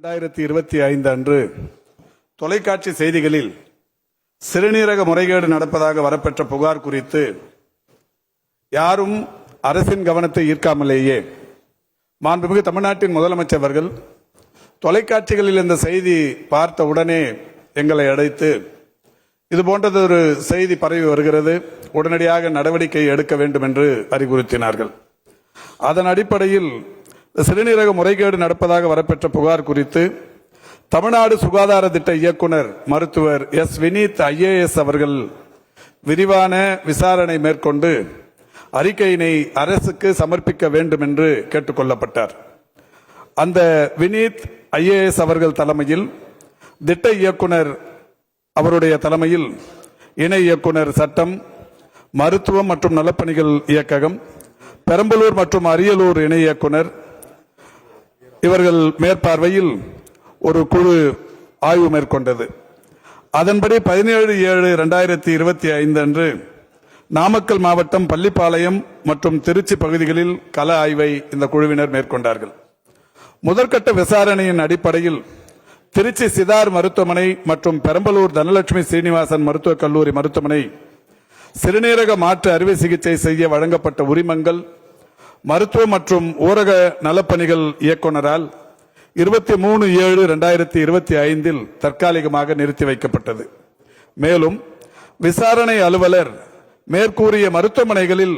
2025 அன்று தொலைக்காட்சி செய்திகளில் சிறுநீரக முறைகேடு நடப்பதாக வரப்பெற்ற புகார் குறித்து யாரும் அரசின் கவனத்தை ஈர்க்காமலேயே மாண்புமிகு தமிழ்நாட்டின் முதலமைச்சர் அவர்கள் தொலைக்காட்சிகளில் இந்த செய்தி பார்த்த உடனே எங்களை அழைத்து இது போன்றது ஒரு செய்தி பரவி வருகிறது, உடனடியாக நடவடிக்கை எடுக்க வேண்டும் என்று அறிவுறுத்தினார்கள். அதன் அடிப்படையில் சிறுநீரக முறைகேடு நடப்பதாக வரப்பெற்ற புகார் குறித்து தமிழ்நாடு சுகாதார திட்ட இயக்குனர் மருத்துவர் எஸ் வினீத் IAS அவர்கள் விரிவான விசாரணை மேற்கொண்டு அறிக்கையினை அரசுக்கு சமர்ப்பிக்க வேண்டும் என்று கேட்டுக்கொள்ளப்பட்டார். அந்த வினீத் IAS அவர்கள் தலைமையில் திட்ட இயக்குனர் அவருடைய தலைமையில் இணை இயக்குனர் சட்டம், மருத்துவம் மற்றும் நலப்பணிகள் இயக்ககம், பெரம்பலூர் மற்றும் அரியலூர் இணை இயக்குனர் இவர்கள் மேற்பார்வையில் ஒரு குழு ஆய்வு மேற்கொண்டது. அதன்படி 17/7/2025 அன்று நாமக்கல் மாவட்டம் பள்ளிப்பாளையம் மற்றும் திருச்சி பகுதிகளில் கள ஆய்வை இந்த குழுவினர் மேற்கொண்டார்கள். முதற்கட்ட விசாரணையின் அடிப்படையில் திருச்சி சிதார் மருத்துவமனை மற்றும் பெரம்பலூர் தனலட்சுமி சீனிவாசன் மருத்துவக் கல்லூரி மருத்துவமனை சிறுநீரக மாற்று அறுவை சிகிச்சை செய்ய வழங்கப்பட்ட உரிமங்கள் மருத்துவ மற்றும் ஊரக நலப்பணிகள் இயக்குனரால் 23/7/2025 தற்காலிகமாக நிறுத்தி வைக்கப்பட்டது. மேலும் விசாரணை அலுவலர் மேற்கூறிய மருத்துவமனைகளில்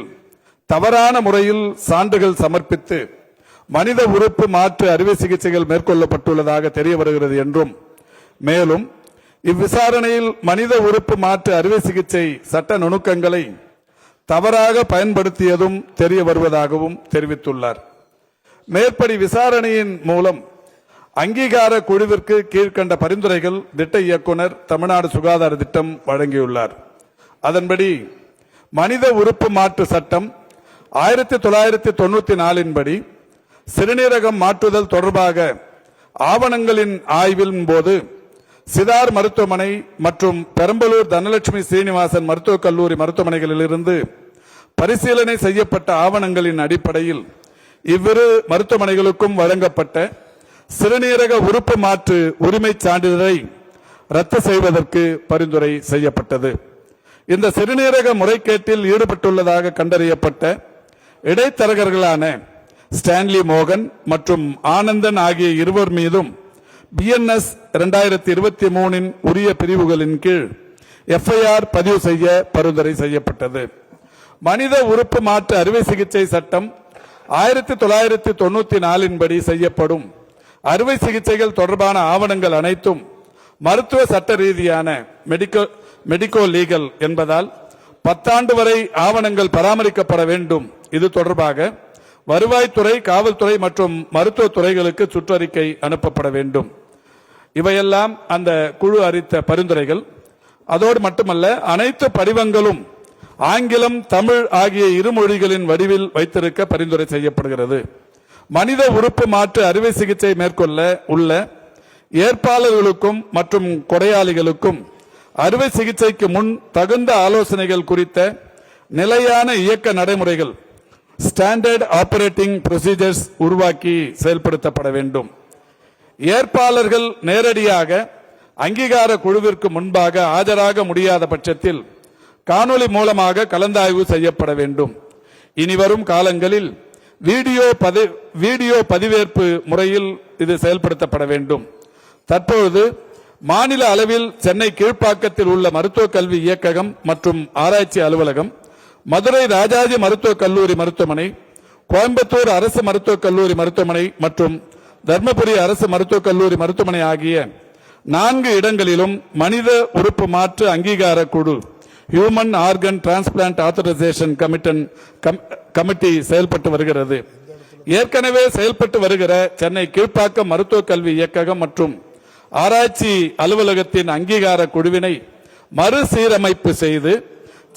தவறான முறையில் சான்றுகள் சமர்ப்பித்து மனித உறுப்பு மாற்று அறுவை சிகிச்சைகள் மேற்கொள்ளப்பட்டுள்ளதாக தெரிய வருகிறது என்றும், மேலும் இவ்விசாரணையில் மனித உறுப்பு மாற்று அறுவை சிகிச்சை சட்ட நுணுக்கங்களை தவறாக பயன்படுத்தியதும் தெரிய வருவதாகவும் தெரிவித்துள்ளார். மேற்படி விசாரணையின் மூலம் அங்கீகார குழுவிற்கு கீழ்கண்ட பரிந்துரைகள் திட்ட இயக்குனர் தமிழ்நாடு சுகாதார திட்டம் வழங்கியுள்ளார். அதன்படி மனித உறுப்பு மாற்று சட்டம் 1994 படி சிறுநீரகம் மாற்றுதல் தொடர்பாக ஆவணங்களின் ஆய்வின் போது சிதார் மருத்துவமனை மற்றும் பெரம்பலூர் தனலட்சுமி சீனிவாசன் மருத்துவக் கல்லூரி மருத்துவமனைகளிலிருந்து பரிசீலனை செய்யப்பட்ட ஆவணங்களின் அடிப்படையில் இவ்விரு மருத்துவமனைகளுக்கும் வழங்கப்பட்ட சிறுநீரக உறுப்பு மாற்று உரிமை சான்றிதழை ரத்து செய்வதற்கு பரிந்துரை செய்யப்பட்டது. இந்த சிறுநீரக முறைகேட்டில் ஈடுபட்டுள்ளதாக கண்டறியப்பட்ட இடைத்தரகர்களான ஸ்டான்லி மோகன் மற்றும் ஆனந்தன் ஆகிய இருவர் மீதும் BNS 2023 உரிய பிரிவுகளின் கீழ் FIR பதிவு செய்ய பரிந்துரை செய்யப்பட்டது. மனித உறுப்பு மாற்று அறுவை சிகிச்சை சட்டம் 1994 படி செய்யப்படும் அறுவை சிகிச்சைகள் தொடர்பான ஆவணங்கள் அனைத்தும் மருத்துவ சட்ட ரீதியான மெடிக்கோ லீகல் என்பதால் 10 ஆண்டு வரை ஆவணங்கள் பராமரிக்கப்பட வேண்டும். இது தொடர்பாக வருவாய்த்துறை, காவல்துறை மற்றும் மருத்துவ துறைகளுக்கு சுற்றறிக்கை அனுப்பப்பட வேண்டும். இவையெல்லாம் அந்த குழு அறித்த பரிந்துரைகள். அதோடு மட்டுமல்ல, அனைத்து படிவங்களும் ஆங்கிலம், தமிழ் ஆகிய இரு மொழிகளின் வடிவில் வைத்திருக்க பரிந்துரை செய்யப்படுகிறது. மனித உறுப்பு மாற்று அறுவை சிகிச்சை மேற்கொள்ள உள்ள ஏற்பாளர்களுக்கும் மற்றும் கொடையாளிகளுக்கும் அறுவை சிகிச்சைக்கு முன் தகுந்த ஆலோசனைகள் குறித்த நிலையான இயக்க நடைமுறைகள் ஸ்டாண்டர்ட் ஆபரேட்டிங் ப்ரொசீஜர்ஸ் உருவாக்கி செயல்படுத்தப்பட வேண்டும். ஏற்பாளர்கள் நேரடியாக அங்கீகார குழுவிற்கு முன்பாக ஆஜராக முடியாத பட்சத்தில் காணொலி மூலமாக கலந்தாய்வு செய்யப்பட வேண்டும். இனிவரும் காலங்களில் வீடியோ பதிவேற்பு முறையில் இது செயல்படுத்தப்பட வேண்டும். தற்பொழுது மாநில அளவில் சென்னை கீழ்ப்பாக்கத்தில் உள்ள மருத்துவக் கல்வி இயக்ககம் மற்றும் ஆராய்ச்சி அலுவலகம், மதுரை ராஜாஜி மருத்துவக் கல்லூரி மருத்துவமனை, கோயம்புத்தூர் அரசு மருத்துவக் கல்லூரி மருத்துவமனை மற்றும் தர்மபுரி அரசு மருத்துவக் கல்லூரி மருத்துவமனை ஆகிய 4 இடங்களிலும் மனித உறுப்பு மாற்று அங்கீகார குழு human organ transplant authorisation committee செயல்பட்டு வருகிறது. ஏற்கனவே செயல்பட்டு வருகிற சென்னை கீழ்ப்பாக்கம் மருத்துவக் கல்வி இயக்ககம் மற்றும் ஆராய்ச்சி அலுவலகத்தின் அங்கீகார குழுவினை மறுசீரமைப்பு செய்து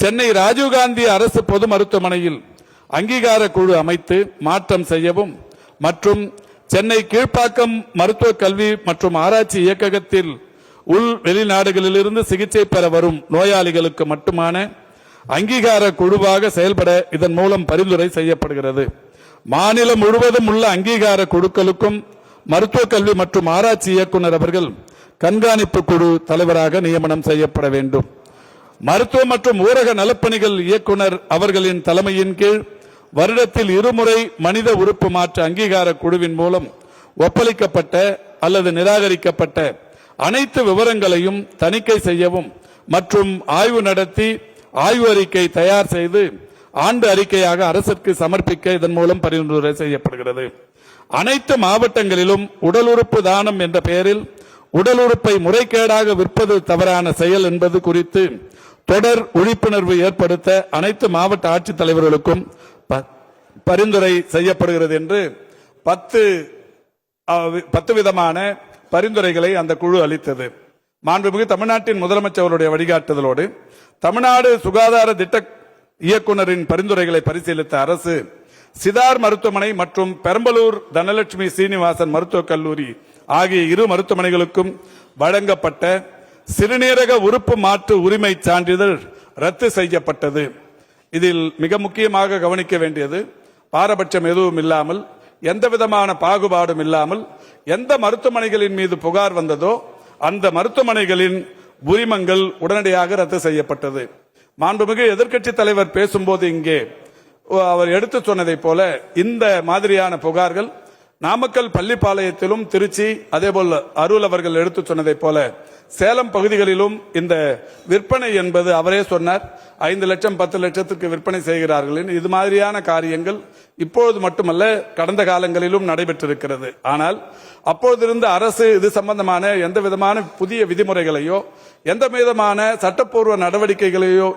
சென்னை ராஜீவ்காந்தி அரசு பொது மருத்துவமனையில் அங்கீகார குழு அமைத்து மாற்றம் செய்யவும் மற்றும் சென்னை கீழ்ப்பாக்கம் மருத்துவக் கல்வி மற்றும் ஆராய்ச்சி இயக்ககத்தில் உள் வெளிநாடுகளிலிருந்து சிகிச்சை பெற வரும் நோயாளிகளுக்கு மட்டுமான அங்கீகார குழுவாக செயல்பட இதன் மூலம் பரிந்துரை செய்யப்படுகிறது. மாநிலம் முழுவதும் உள்ள அங்கீகார குழுக்களுக்கும் மருத்துவக் கல்வி மற்றும் ஆராய்ச்சி இயக்குனர் அவர்கள் கண்காணிப்பு குழு தலைவராக நியமனம் செய்யப்பட வேண்டும். மருத்துவ மற்றும் ஊரக நலப்பணிகள் இயக்குனர் அவர்களின் தலைமையின் கீழ் வருடத்தில் இருமுறை மனித உறுப்பு மாற்று அங்கீகார குழுவின் மூலம் ஒப்பளிக்கப்பட்ட அல்லது நிராகரிக்கப்பட்ட அனைத்து விவரங்களையும் தணிக்கை செய்யவும் மற்றும் ஆய்வு நடத்தி ஆய்வு அறிக்கை தயார் செய்து ஆண்டு அறிக்கையாக அரசுக்கு சமர்ப்பிக்க இதன் மூலம் பரிந்துரை செய்யப்படுகிறது. அனைத்து மாவட்டங்களிலும் உடல் உறுப்பு தானம் என்ற பெயரில் உடல் உறுப்பை முறைகேடாக விற்பது தவறான செயல் என்பது குறித்து தொடர் விழிப்புணர்வு ஏற்படுத்த அனைத்து மாவட்ட ஆட்சித்தலைவர்களுக்கும் பரிந்துரை செய்யப்படுகிறது என்று 10 விதமான பரிந்துரைகளை அந்த குழு அளித்தது. மாண்புமிகு தமிழ்நாட்டின் முதலமைச்சருடைய வழிகாட்டுதலோடு தமிழ்நாடு சுகாதார திட்ட இயக்குனரின் பரிந்துரைகளை பரிசீலித்த அரசு சிதார் மருத்துவமனை மற்றும் பெரம்பலூர் தனலட்சுமி சீனிவாசன் மருத்துவக் கல்லூரி ஆகிய இரு மருத்துவமனைகளுக்கும் வழங்கப்பட்ட சிறுநீரக உறுப்பு மாற்று உரிமை சான்றிதழ் ரத்து செய்யப்பட்டது. இதில் மிக முக்கியமாக கவனிக்க வேண்டியது, பாரபட்சம் எதுவும் இல்லாமல் எந்தவிதமான பாகுபாடும் இல்லாமல் எந்த மருத்துவமனைகளின் மீது புகார் வந்ததோ அந்த மருத்துவமனைகளின் உரிமங்கள் உடனடியாக ரத்து செய்யப்பட்டது. மாண்புமிகு எதிர்க்கட்சி தலைவர் பேசும்போது இங்கே அவர் எடுத்து சொன்னதை போல இந்த மாதிரியான புகார்கள் நாமக்கல் பள்ளிப்பாளையத்திலும் திருச்சி அதேபோல் அருள் அவர்கள் எடுத்து சொன்னதை போல சேலம் பகுதிகளிலும் இந்த விற்பனை என்பது அவரே சொன்னார் 5 லட்சம் 10 லட்சத்துக்கு விற்பனை செய்கிறார்கள். இது மாதிரியான காரியங்கள் இப்பொழுது மட்டுமல்ல கடந்த காலங்களிலும் நடைபெற்றிருக்கிறது. ஆனால் அப்பொழுதிருந்த அரசு இது சம்பந்தமான எந்த விதமான புதிய விதிமுறைகளையோ எந்த விதமான சட்டப்பூர்வ நடவடிக்கைகளையோ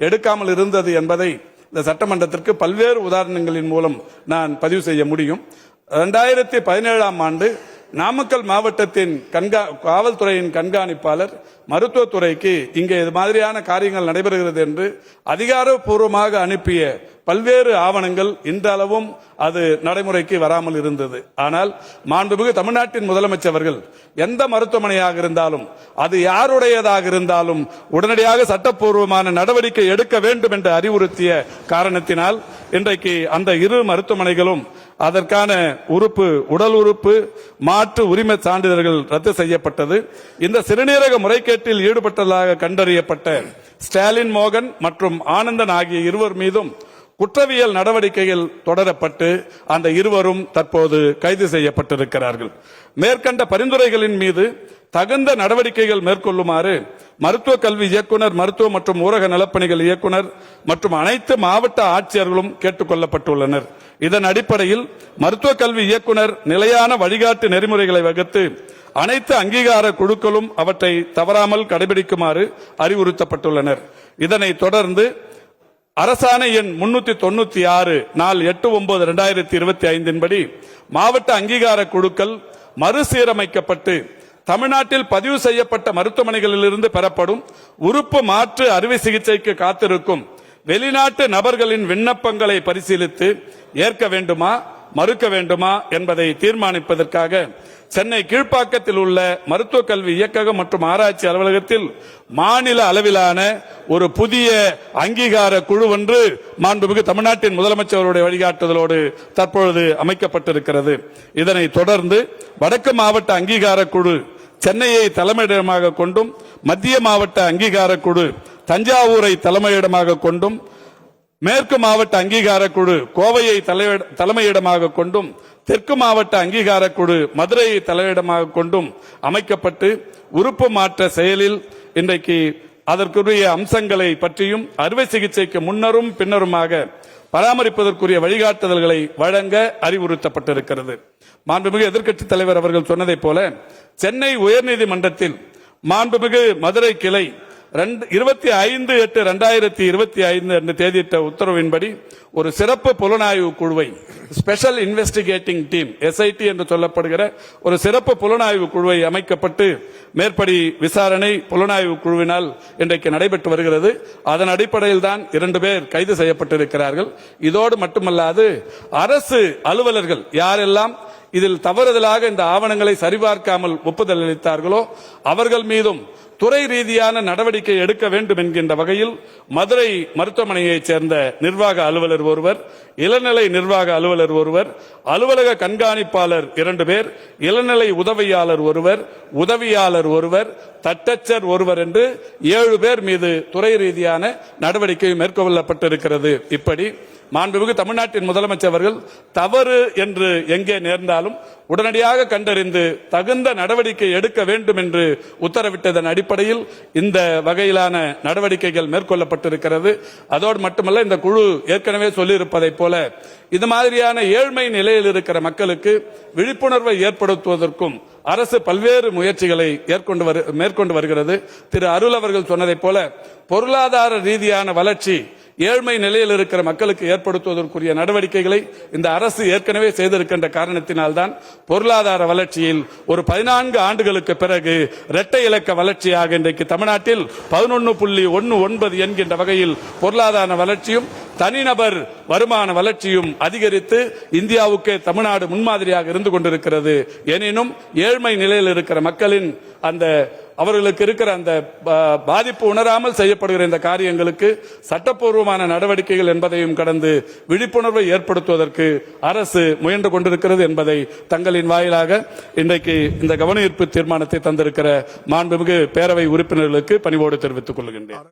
எடுக்காமல் இருந்தது என்பதை இந்த சட்டமன்றத்திற்கு பல்வேறு உதாரணங்களின் மூலம் நான் பதிவு செய்ய முடியும். 2017ஆம் ஆண்டு நாமக்கல் மாவட்டத்தின் காவல்துறையின் கண்காணிப்பாளர் மருத்துவத்துறைக்கு இங்கே இது மாதிரியான காரியங்கள் நடைபெறுகிறது என்று அதிகாரப்பூர்வமாக அனுப்பிய பல்வேறு ஆவணங்கள் இன்றளவும் அது நடைமுறைக்கு வராமல் இருந்தது. ஆனால் மாண்புமிகு தமிழ்நாட்டின் முதலமைச்சர்கள் எந்த மருத்துவமனையாக இருந்தாலும் அது யாருடையதாக இருந்தாலும் உடனடியாக சட்டப்பூர்வமான நடவடிக்கை எடுக்க வேண்டும் என்று அறிவுறுத்திய காரணத்தினால் இன்றைக்கு அந்த இரு மருத்துவமனைகளும் அதற்கான உடல் உறுப்பு மாற்று உரிமை சான்றிதழ்கள் ரத்து செய்யப்பட்டது. இந்த சிறுநீரக முறைகேட்டில் ஈடுபட்டதாக கண்டறியப்பட்ட ஸ்டாலின் மோகன் மற்றும் ஆனந்தன் ஆகிய இருவர் மீதும் குற்றவியல் நடவடிக்கைகள் தொடரப்பட்டு அந்த இருவரும் தற்போது கைது செய்யப்பட்டிருக்கிறார்கள். மேற்கண்ட பரிந்துரைகளின் மீது தகுந்த நடவடிக்கைகள் மேற்கொள்ளுமாறு மருத்துவ கல்வி இயக்குனர், மருத்துவ மற்றும் ஊரக நலப்பணிகள் இயக்குனர் மற்றும் அனைத்து மாவட்ட ஆட்சியர்களும் கேட்டுக் கொள்ளப்பட்டுள்ளனர். இதன் அடிப்படையில் மருத்துவ கல்வி இயக்குனர் நிலையான வழிகாட்டு நெறிமுறைகளை வகுத்து அனைத்து அங்கீகார குழுக்களும் அவற்றை தவறாமல் கடைபிடிக்குமாறு அறிவுறுத்தப்பட்டுள்ளனர். இதனைத் தொடர்ந்து அரசாணை எண் 396 நாள் 8/9/2025 படி மாவட்ட அங்கீகார குழுக்கள் மறுசீரமைக்கப்பட்டு தமிழ்நாட்டில் பதிவு செய்யப்பட்ட மருத்துவமனைகளிலிருந்து பெறப்படும் உறுப்பு மாற்று அறுவை சிகிச்சைக்கு காத்திருக்கும் வெளிநாட்டு நபர்களின் விண்ணப்பங்களை பரிசீலித்து ஏற்க வேண்டுமா மறுக்க வேண்டுமா என்பதை தீர்மானிப்பதற்காக சென்னை கீழ்ப்பாக்கத்தில் உள்ள மருத்துவ கல்வி இயக்ககம் மற்றும் ஆராய்ச்சி அலுவலகத்தில் மாநில அளவிலான ஒரு புதிய அங்கீகார குழு ஒன்று மாண்புமிகு தமிழ்நாட்டின் முதலமைச்சருடைய வழிகாட்டுதலோடு தற்பொழுது அமைக்கப்பட்டிருக்கிறது. இதனைத் தொடர்ந்து வடக்கு மாவட்ட அங்கீகார குழு சென்னையை தலைமையிடமாக கொண்டும் மத்திய மாவட்ட அங்கீகார குழு தஞ்சாவூரை தலைமையிடமாக கொண்டும் மேற்கு மாவட்ட அங்கீகார குழு கோவையை தலைமையிடமாக கொண்டும் தெற்கு மாவட்ட அங்கீகார குழு மதுரையை தலையிடமாக கொண்டும் அமைக்கப்பட்டு உறுப்பு மாற்ற செயலில் இன்றைக்கு அதற்குரிய அம்சங்களை பற்றியும் அறுவை சிகிச்சைக்கு முன்னரும் பின்னருமாக பராமரிப்பதற்குரிய வழிகாட்டுதல்களை வழங்க அறிவுறுத்தப்பட்டிருக்கிறது. மாண்புமிகு எதிர்க்கட்சித் தலைவர் அவர்கள் சொன்னதைப் போல சென்னை உயர்நீதிமன்றத்தில் மாண்புமிகு மதுரை கிளை 25/8/2025 என்று தேதியிட்ட உத்தரவின்படி ஒரு சிறப்பு புலனாய்வு குழுவை ஸ்பெஷல் இன்வெஸ்டிகேட்டிங் டீம் SIT என்று சொல்லப்படுகிற ஒரு சிறப்பு புலனாய்வு குழுவை அமைக்கப்பட்டு மேற்படி விசாரணை புலனாய்வு குழுவினால் இன்றைக்கு நடைபெற்று வருகிறது. அதன் அடிப்படையில் தான் 2 பேர் கைது செய்யப்பட்டிருக்கிறார்கள். இதோடு மட்டுமல்லாது அரசு அலுவலர்கள் யாரெல்லாம் இதில் தவறுதலாக இந்த ஆவணங்களை சரிபார்க்காமல் ஒப்புதல் அளித்தார்களோ அவர்கள் மீதும் துறை ரீதியான நடவடிக்கை எடுக்க வேண்டும் என்கின்ற வகையில் மதுரை மருத்துவமனையைச் சேர்ந்த நிர்வாக அலுவலர் ஒருவர், இளநிலை நிர்வாக அலுவலர் ஒருவர், அலுவலக கண்காணிப்பாளர் 2 பேர், இளநிலை உதவியாளர் ஒருவர், உதவியாளர் ஒருவர், தட்டச்சர் ஒருவர் என்று 7 பேர் மீது துறை ரீதியான நடவடிக்கை மேற்கொள்ளப்பட்டிருக்கிறது. இப்படி மாண்புமிகு தமிழ்நாட்டின் முதலமைச்சர் அவர்கள் தவறு என்று எங்கே நேர்ந்தாலும் உடனடியாக கண்டறிந்து தகுந்த நடவடிக்கை எடுக்க வேண்டும் என்று உத்தரவிட்டதன் அடிப்படையில் இந்த வகையிலான நடவடிக்கைகள் மேற்கொள்ளப்பட்டிருக்கிறது. அதோடு மட்டுமல்ல, இந்த குழு ஏற்கனவே சொல்லியிருப்பதைப் போல இது மாதிரியான ஏழ்மை நிலையில் இருக்கிற மக்களுக்கு விழிப்புணர்வை ஏற்படுத்துவதற்கும் அரசு பல்வேறு முயற்சிகளை மேற்கொண்டு வருகிறது. திரு அருள் அவர்கள் சொன்னதைப் போல பொருளாதார ரீதியான வளர்ச்சி ஏழ்மை நிலையில் இருக்கிற மக்களுக்கு ஏற்படுத்துவதற்குரிய நடவடிக்கைகளை இந்த அரசு ஏற்கனவே செய்திருக்கின்ற காரணத்தினால்தான் பொருளாதார வளர்ச்சியில் ஒரு 14 ஆண்டுகளுக்கு பிறகு இரட்டை இலக்க வளர்ச்சியாக இன்றைக்கு தமிழ்நாட்டில் 11.19 என்கின்ற வகையில் பொருளாதார வளர்ச்சியும் தனிநபர் வருமான வளர்ச்சியும் அதிகரித்து இந்தியாவுக்கு தமிழ்நாடு முன்மாதிரியாக இருந்து கொண்டிருக்கிறது. எனினும் ஏழ்மை நிலையில் இருக்கிற மக்களின் அவர்களுக்கு இருக்கிற அந்த பாதிப்பு உணராமல் செய்யப்படுகிற இந்த காரியங்களுக்கு சட்டப்பூர்வமான நடவடிக்கைகள் என்பதையும் கடந்து விழிப்புணர்வை ஏற்படுத்துவதற்கு அரசு முயன்று கொண்டிருக்கிறது என்பதை தங்களின் வாயிலாக இன்றைக்கு இந்த கவனஈர்ப்பு தீர்மானத்தை தந்திருக்கிற மாண்புமிகு பேரவை உறுப்பினர்களுக்கு பணிவோடு தெரிவித்துக் கொள்கின்றேன்.